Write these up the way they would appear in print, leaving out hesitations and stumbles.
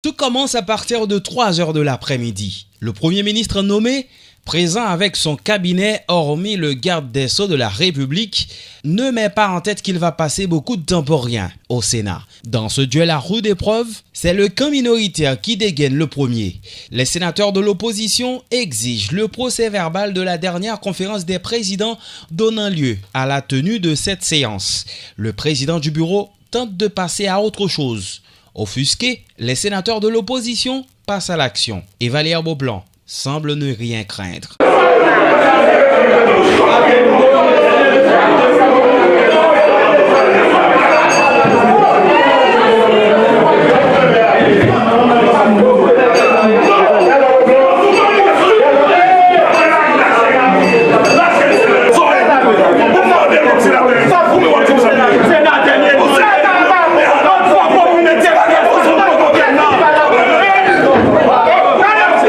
Tout commence à partir de 3 h de l'après-midi. Le Premier ministre nommé, présent avec son cabinet, hormis le garde des Sceaux de la République, ne met pas en tête qu'il va passer beaucoup de temps pour rien au Sénat. Dans ce duel à rude épreuve, c'est le camp minoritaire qui dégaine le premier. Les sénateurs de l'opposition exigent le procès-verbal de la dernière conférence des présidents donnant lieu à la tenue de cette séance. Le président du bureau tente de passer à autre chose. Offusqués, les sénateurs de l'opposition passent à l'action et Valère Beaublanc semble ne rien craindre.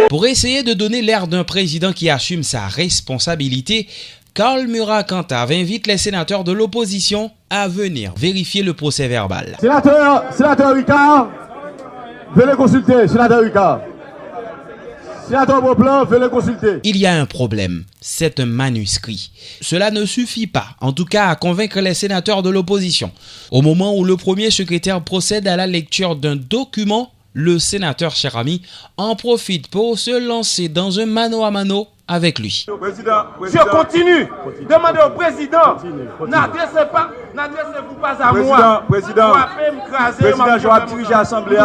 Pour essayer de donner l'air d'un président qui assume sa responsabilité, Karl Murat-Cantave invite les sénateurs de l'opposition à venir vérifier le procès-verbal. Sénateur Ricard, venez consulter, sénateur Ricard. Sénateur Beaublanc, venez consulter. Il y a un problème, c'est un manuscrit. Cela ne suffit pas, en tout cas à convaincre les sénateurs de l'opposition. Au moment où le premier secrétaire procède à la lecture d'un document, le sénateur cher ami en profite pour se lancer dans un mano à mano avec lui. Je continue. Demandez au président. N'adressez-vous pas à moi. Président, je vais diriger l'Assemblée.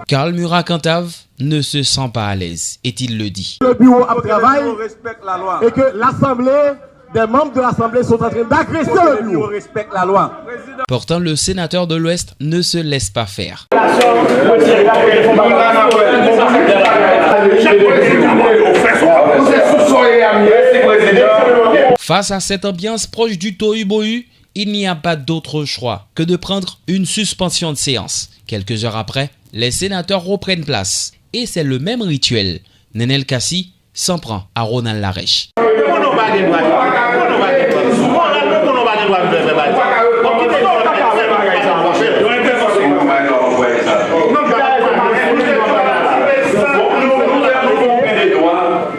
Karl Murat-Cantave ne se sent pas à l'aise, et il le dit. Le bureau a travaillé et que l'Assemblée, des membres de l'Assemblée sont en train d'agresser le bureau. Respecte la loi. Pourtant, le sénateur de l'Ouest ne se laisse pas faire. Face à cette ambiance proche du tohu-bohu, il n'y a pas d'autre choix que de prendre une suspension de séance. Quelques heures après, les sénateurs reprennent place. Et c'est le même rituel. Nenel Kassi s'en prend à Ronald Larèche.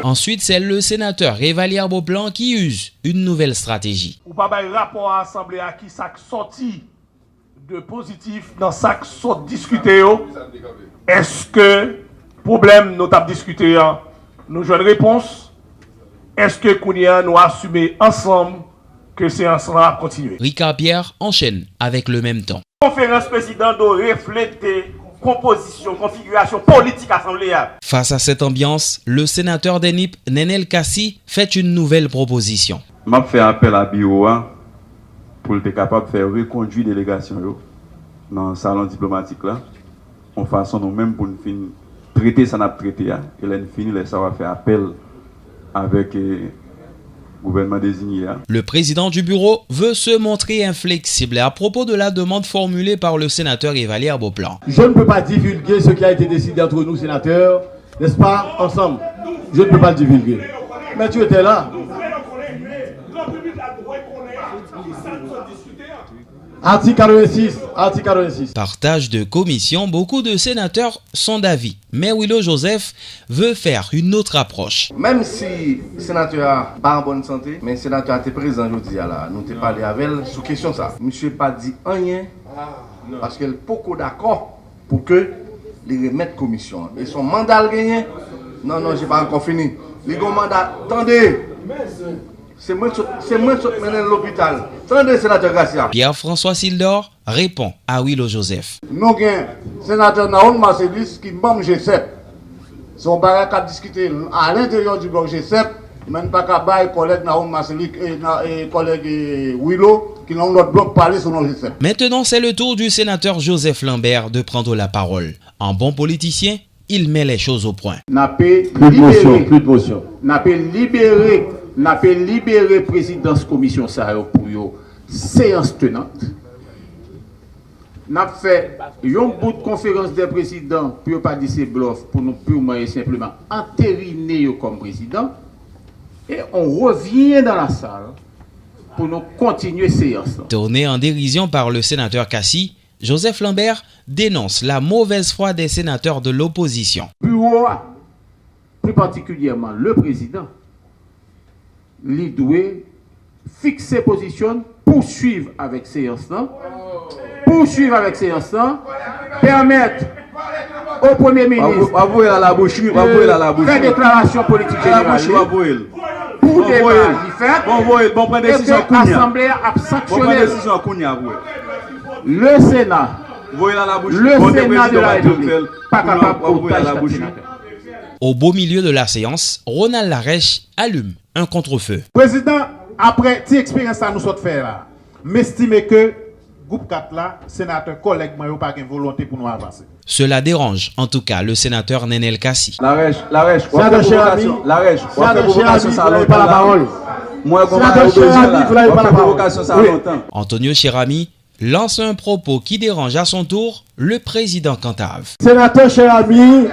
Ensuite, c'est le sénateur Valère Beaublanc qui use une nouvelle stratégie. Ou pas un rapport à l'Assemblée à qui ça sorti de positif dans ça sort discuter. Est-ce que problème nous avons discuté, nous jouons une réponse? Est-ce que Kounia nous assumer ensemble que c'est ensemble à continuer? Ricard Pierre enchaîne avec le même temps. Conférence présidente doit refléter composition, configuration politique assemblée. Face à cette ambiance, le sénateur d'Enip, Nenel Kassi, fait une nouvelle proposition. Je fais appel à Bioa pour être capable de faire reconduire la délégation dans le salon diplomatique là, en façon nous-mêmes pour nous traiter ça n'a traité et là nous finir ça va faire appel avec le gouvernement désigné. Le président du bureau veut se montrer inflexible à propos de la demande formulée par le sénateur Valère Beaublanc. Je ne peux pas divulguer ce qui a été décidé entre nous sénateurs, n'est-ce pas, ensemble. Je ne peux pas le divulguer. Mais tu étais là. Article 46. Partage de commission, beaucoup de sénateurs sont d'avis. Mais Willow Joseph veut faire une autre approche. Même si le sénateur n'est pas en bonne santé, mais le sénateur était présent aujourd'hui, nous avons parlé avec elle sur question ça. Monsieur n'a pas dit rien parce qu'elle n'est pas d'accord pour que les remettre commission. Et son mandat gagné, non, je n'ai pas encore fini. Les mandat, attendez. C'est moi qui mène l'hôpital. Attendez, sénateur Garcia. Pierre-François Sildor répond à Willow Joseph. Nous avons un sénateur Naoun Marcelis qui est membre G7. Son bagage a discuté à l'intérieur du bloc G7, même pas qu'à bailler collègue Naoun Marcelis et collègue Willow qui n'ont notre bloc parler sur nos G7. Maintenant, c'est le tour du sénateur Joseph Lambert de prendre la parole. En bon politicien, il met les choses au point. Plus de motion. N'a pas libéré présidence commission ça pour une séance tenante. N'a fait un bout de conférence des présidents pour pas dire ces bluffs pour nous purement et simplement entériner comme président et on revient dans la salle pour nous continuer séance. Tourné en dérision par le sénateur Kassi, Joseph Lambert dénonce la mauvaise foi des sénateurs de l'opposition. Bureau, plus particulièrement le président, il doit fixer position, poursuivre avec séance, permettre au Premier ministre faire déclaration politique générale pour débat et que l'Assemblée a sanctionné le Sénat de la République, pas capable de sénateur. Au beau milieu de la séance, Ronald Larèche allume un contre-feu. Président, après cette expérience que nous sommes fait là, m'estime que groupe 4 là, sénateur collègue, moi, pas de volonté pour nous avancer. Cela dérange en tout cas le sénateur Nenel Kassi. Larèche, Sénateur Chérami, pas la parole. Moi, Antonio Chérami lance un propos qui dérange à son tour le président Cantave. Sénateur Chérami,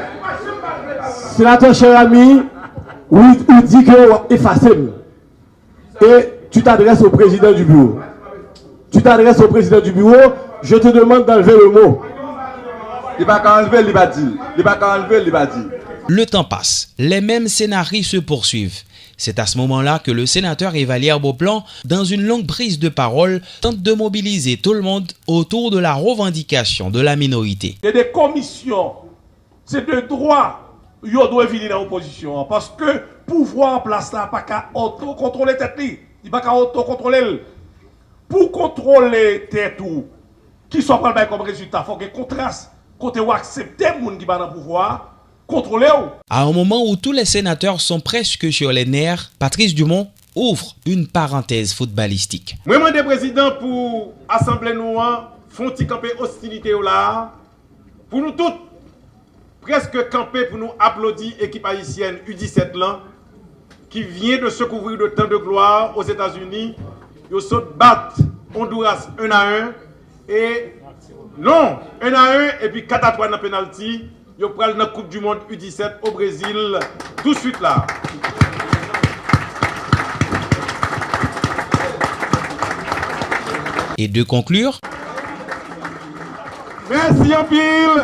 oui, il dit que effacé. Et tu t'adresses au président du bureau. Je te demande d'enlever le mot. Il va enlever, il va dire. Le temps passe, les mêmes scénarios se poursuivent. C'est à ce moment-là que le sénateur Evalier Beauplan, dans une longue prise de parole, tente de mobiliser tout le monde autour de la revendication de la minorité. Il y a des commissions, c'est de droit, ils doivent venir dans l'opposition. Parce que pouvoir en place là, pas qu'à auto-contrôler tête, il pas qu'à auto-contrôler. Pour contrôler tête ou, qui sont pas comme résultat, il faut que contraste, côté ou accepter les gens qui sont dans le pouvoir. À un moment où tous les sénateurs sont presque sur les nerfs, Patrice Dumont ouvre une parenthèse footballistique. Moi, je demande président pour l'Assemblée noire, font camper hostilité là, pour nous toutes, presque camper pour nous applaudir l'équipe haïtienne U17 là, qui vient de se couvrir de temps de gloire aux États-Unis. Ils se battent Honduras 1-1 et non 1-1 et puis 4-3 dans le penalty. Ils prennent la Coupe du Monde U17 au Brésil tout de suite là. Et de conclure. Merci en pile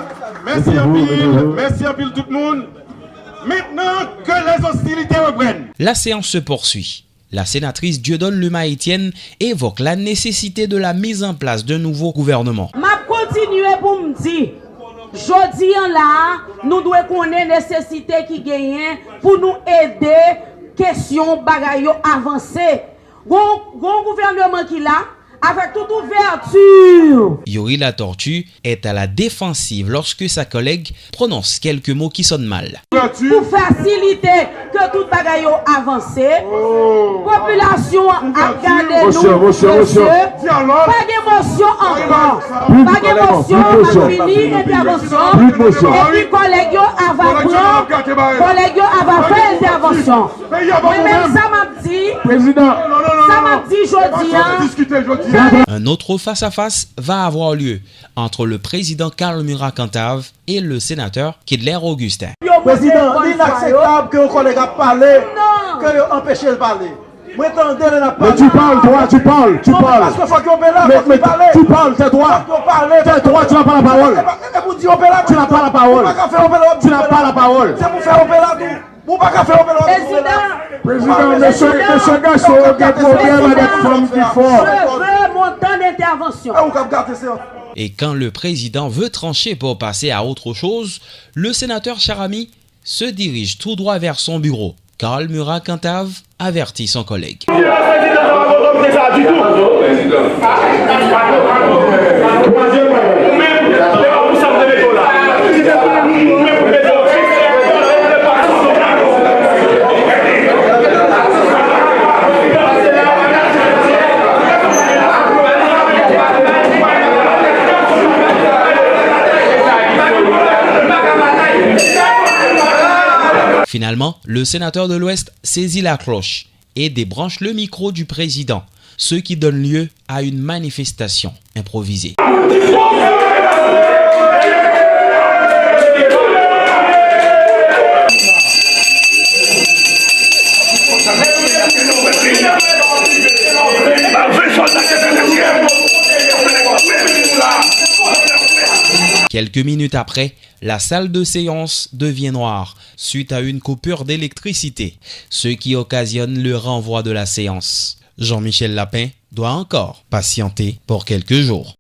tout le monde. Maintenant que les hostilités reprennent. La séance se poursuit. La sénatrice Dieudonne Luma-Etienne évoque la nécessité de la mise en place d'un nouveau gouvernement. Ma continuer pour me dire. Jodi là, nous devons connaître la nécessité qui gagne pour nous aider question bagayo avancer. Gon gouvernement qui là avec toute ouverture. Yori La Tortue est à la défensive lorsque sa collègue prononce quelques mots qui sonnent mal. Pour faciliter que tout bagayo avance, population a gardé nous, monsieur. Pas d'émotion encore. Pas d'émotion, pas fini, intervention. Et puis collègue va faire intervention. Moi-même, ça m'a dit, président, ça m'a dit jeudi. Un autre face-à-face va avoir lieu entre le président Karl Murat Cantave et le sénateur Kidler Augustin. Président, il est inacceptable que un collègue a parlé, que empêché de parler. Mais tu parles, toi, tu parles. Parce qu'il faut qu'on là, mais tu parles, tais-toi. Tais-toi, tu n'as pas la parole. Tu n'as pas la parole. Tu n'as pas la parole. C'est pour faire opéra tout. Président, monsieur Gasso, il y a problème avec femme qui fort. Je veux mon temps d'intervention. Et quand le président veut trancher pour passer à autre chose, le sénateur Charami se dirige tout droit vers son bureau. Karl Murat Cantave avertit son collègue. Finalement, le sénateur de l'Ouest saisit la cloche et débranche le micro du président, ce qui donne lieu à une manifestation improvisée. Quelques minutes après, la salle de séance devient noire suite à une coupure d'électricité, ce qui occasionne le renvoi de la séance. Jean-Michel Lapin doit encore patienter pour quelques jours.